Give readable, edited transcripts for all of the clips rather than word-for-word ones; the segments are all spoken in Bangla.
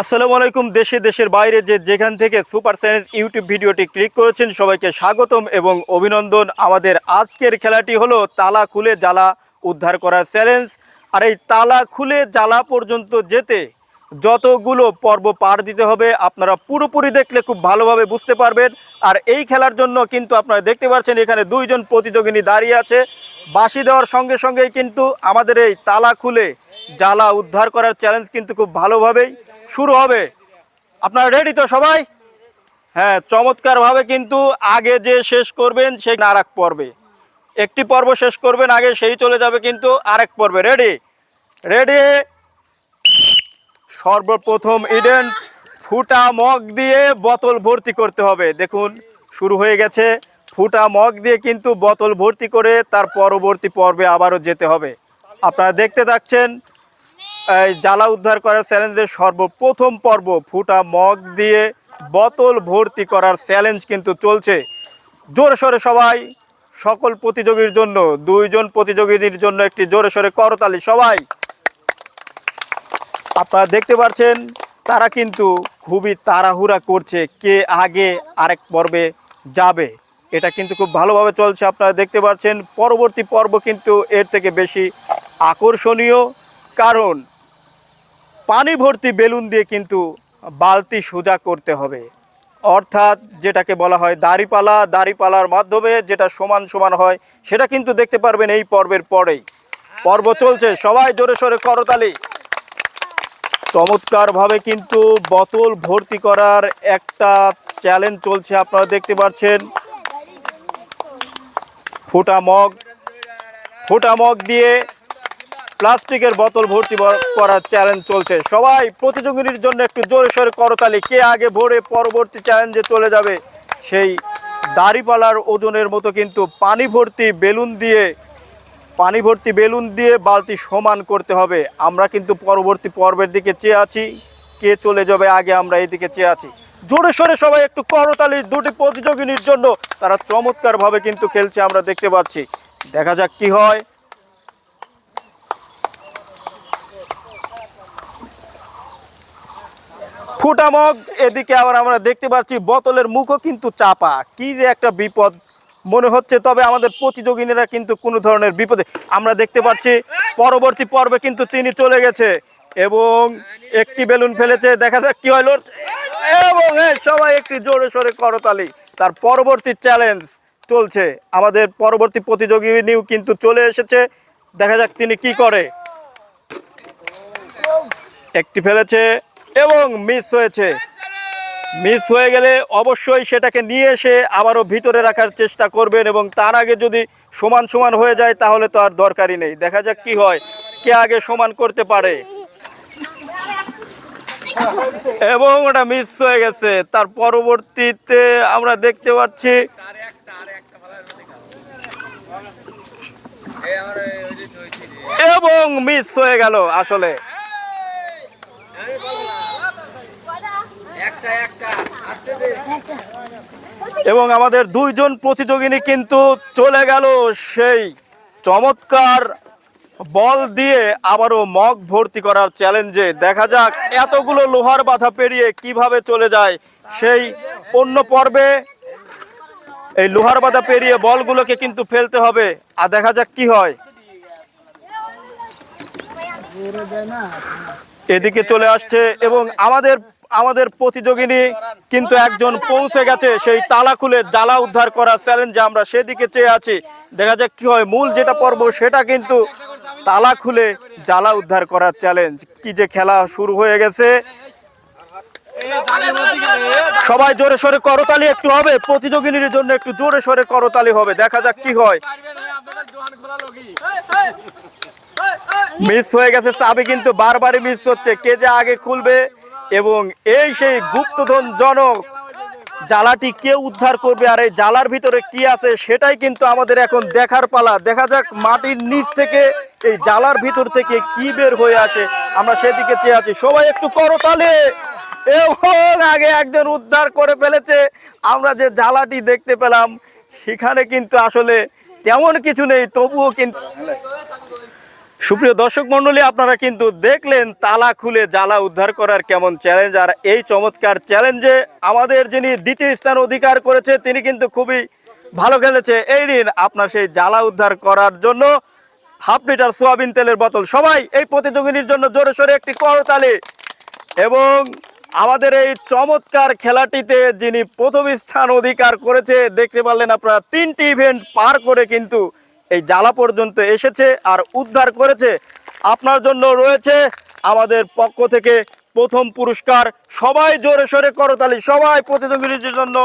আসসালামু আলাইকুম। দেশে দেশের বাইরে যেখান থেকে সুপার সায়েন্স ইউটিউব ভিডিওটি ক্লিক করেছেন সবাইকে স্বাগতম এবং অভিনন্দন। আমাদের আজকের খেলাটি হলো তালা খুলে জ্বালা উদ্ধার করার চ্যালেঞ্জ। আর এই তালা খুলে জ্বালা পর্যন্ত যেতে যতগুলো পর্ব পার দিতে হবে আপনারা পুরোপুরি দেখলে খুব ভালোভাবে বুঝতে পারবেন। আর এই খেলার জন্য কিন্তু আপনারা দেখতে পাচ্ছেন এখানে দুইজন প্রতিযোগিনী দাঁড়িয়ে আছে। বাঁশি দেওয়ার সঙ্গে সঙ্গেই কিন্তু আমাদের এই তালা খুলে জ্বালা উদ্ধার করার চ্যালেঞ্জ কিন্তু খুব ভালোভাবেই শুরু হবে। আপনারা রেডি তো সবাই? হ্যাঁ, চমৎকারভাবে কিন্তু আগে যে শেষ করবেন সেই আর এক পর্বে, একটি পর্ব শেষ করবেন আগে সেই চলে যাবে কিন্তু আরেক পর্বে। Ready ready. সর্বপ্রথম ইডেন ফুটা মগ দিয়ে বোতল ভর্তি করতে হবে। দেখুন শুরু হয়ে গেছে। ফুটা মগ দিয়ে কিন্তু বোতল ভর্তি করে তার পরবর্তী পর্বে আবারও যেতে হবে। আপনারা দেখতে থাকছেন এই জ্বালা উদ্ধার করার চ্যালেঞ্জের সর্বপ্রথম পর্ব ফুটা মগ দিয়ে বোতল ভর্তি করার চ্যালেঞ্জ কিন্তু চলছে। জোরে সোরে সবাই, সকল প্রতিযোগীর জন্য, দুইজন প্রতিযোগীর জন্য একটি জোরে সোরে করতালি সবাই। আপনারা দেখতে পাচ্ছেন তারা কিন্তু খুবই তাড়াহুড়া করছে কে আগে আরেক পর্বে যাবে। এটা কিন্তু খুব ভালোভাবে চলছে। আপনারা দেখতে পাচ্ছেন পরবর্তী পর্ব কিন্তু এর থেকে বেশি আকর্ষণীয়, কারণ পানি ভর্তি বেলুন দিয়ে কিন্তু বালতি সোজা করতে হবে, অর্থাৎ যেটাকে বলা হয় দাড়িপালা। দাড়িপালার মাধ্যমে যেটা সমান সমান হয় সেটা কিন্তু দেখতে পারবেন এই পর্বের পরেই। পর্ব চলছে, সবাই জোরে সোরে করতালি। চমৎকারভাবে কিন্তু বোতল ভর্তি করার একটা চ্যালেঞ্জ চলছে। আপনারা দেখতে পাচ্ছেন ফুটা মগ দিয়ে প্লাস্টিকের বোতল ভর্তি করার চ্যালেঞ্জ চলছে। সবাই প্রতিযোগিতার জন্য একটু জোরে সোরে করতালি। কে আগে ভরে পরবর্তী চ্যালেঞ্জে চলে যাবে সেই দাড়িপালার ওজনের মতো কিন্তু পানি ভর্তি বেলুন দিয়ে বালতি সমান করতে হবে। আমরা কিন্তু পরবর্তী পর্বের দিকে চেয়ে আছি, কে চলে যাবে আগে আমরা এই দিকে চেয়ে আছি। জোরে সোরে সবাই একটু করতালি দুটি প্রতিযোগিনীর জন্য। তারা চমৎকারভাবে কিন্তু খেলছে, আমরা দেখতে পাচ্ছি। দেখা যাক কি হয়। ফুটা মগ, এদিকে আবার আমরা দেখতে পাচ্ছি বোতলের মুখও কিন্তু চাপা। কি যে একটা বিপদ মনে হচ্ছে। তবে আমাদের প্রতিযোগিনীরা কিন্তু কোনো ধরনের বিপদে, আমরা দেখতে পাচ্ছি পরবর্তী পর্বে কিন্তু তিনি চলে গেছে এবং একটি বেলুন ফেলেছে। দেখা যাক কি হয়। এবং সবাই একটি জোরে সোরে করতালি। তার পরবর্তী চ্যালেঞ্জ চলছে। আমাদের পরবর্তী প্রতিযোগিনীও কিন্তু চলে এসেছে। দেখা যাক তিনি কি করে। একটি ফেলেছে এবং মিস হয়ে গেলে অবশ্যই সেটাকে নিয়ে এসে আবারও ভিতরে রাখার চেষ্টা করবেন এবং তার আগে যদি সমান হয়ে যায় তাহলে তো আর দরকারই নেই। দেখা যাক কি হয়, কে আগে সমান করতে পারে। এবং ওটা মিস হয়ে গেছে। তার পরবর্তীতে আমরা দেখতে পাচ্ছি এবং মিস হয়ে গেল আসলে। এবং আমাদের দুইজন প্রতিযোগিনী কিন্তু চলে গেল সেই চমৎকার বল দিয়ে আবারও মগ ভর্তি করার চ্যালেঞ্জে। দেখা যাক এতগুলো লোহার বাধা পেরিয়ে কিভাবে চলে যায় সেই অন্য পর্বে। এই লোহার বাধা পেরিয়ে বলগুলোকে কিন্তু ফেলতে হবে। আর দেখা যাক কি হয়। এদিকে চলে আসছে এবং আমাদের প্রতিযোগিনী কিন্তু একজন পৌঁছে গেছে সেই তালা খুলে জ্বালা উদ্ধার করার চ্যালেঞ্জে। আমরা সেদিকে চেয়ে আছি, দেখা যাক কি হয়। মূল যেটা পর্ব সেটা কিন্তু তালা খুলে জ্বালা উদ্ধার করার চ্যালেঞ্জ। কি যে খেলা শুরু হয়ে গেছে। সবাই জোরে সোরে করতালি একটু হবে, প্রতিযোগিনীর জন্য একটু জোরে সোরে করতালি হবে। দেখা যাক কি হয়। মিস হয়ে গেছে, চাবি কিন্তু বারবারই মিস হচ্ছে। কে যে আগে খুলবে এবং এই সেই গুপ্তধন জনক জ্বালাটি কে উদ্ধার করবে আর এই জ্বালার ভিতরে কি আছে সেটাই কিন্তু আমাদের এখন দেখার পালা। দেখা যাক মাটির নিচ থেকে এই জ্বালার ভিতর থেকে কি বের হয়ে আসে। আমরা সেদিকে চেয়ে আছি, সবাই একটু করতালি। এবং আগে একজন উদ্ধার করে ফেলেছে। আমরা যে জ্বালাটি দেখতে পেলাম সেখানে কিন্তু আসলে তেমন কিছু নেই, তবুও কিন্তু সুপ্রিয় দর্শক মণ্ডলী, আপনারা কিন্তু দেখলেন তালা খুলে জ্বালা উদ্ধার করার কেমন চ্যালেঞ্জ। আর এই চমৎকার চ্যালেঞ্জে আমাদের যিনি দ্বিতীয় স্থান অধিকার করেছে তিনি কিন্তু খুবই ভালো খেলেছে। এই দিন আপনার সেই জ্বালা উদ্ধার করার জন্য হাফ লিটার সোয়াবিন তেলের বোতল। সবাই এই প্রতিযোগিনীর জন্য জোরে সোরে একটি করতালি। এবং আমাদের এই চমৎকার খেলাটিতে যিনি প্রথম স্থান অধিকার করেছে, দেখতে পারলেন আপনারা 3টি ইভেন্ট পার করে কিন্তু এই জ্বালা পর্যন্ত এসেছে আর উদ্ধার করেছে। আপনার জন্য রয়েছে আমাদের পক্ষ থেকে প্রথম পুরস্কার। সবাই জোরে সোরে করতালি, সবাই প্রতিযোগীদের জন্য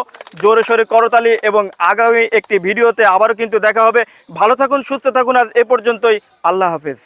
জোরে সোরে করতালি। এবং আগামী একটি ভিডিওতে আবারও কিন্তু দেখা হবে। ভালো থাকুন, সুস্থ থাকুন। আজ এ পর্যন্তই। আল্লাহ হাফেজ।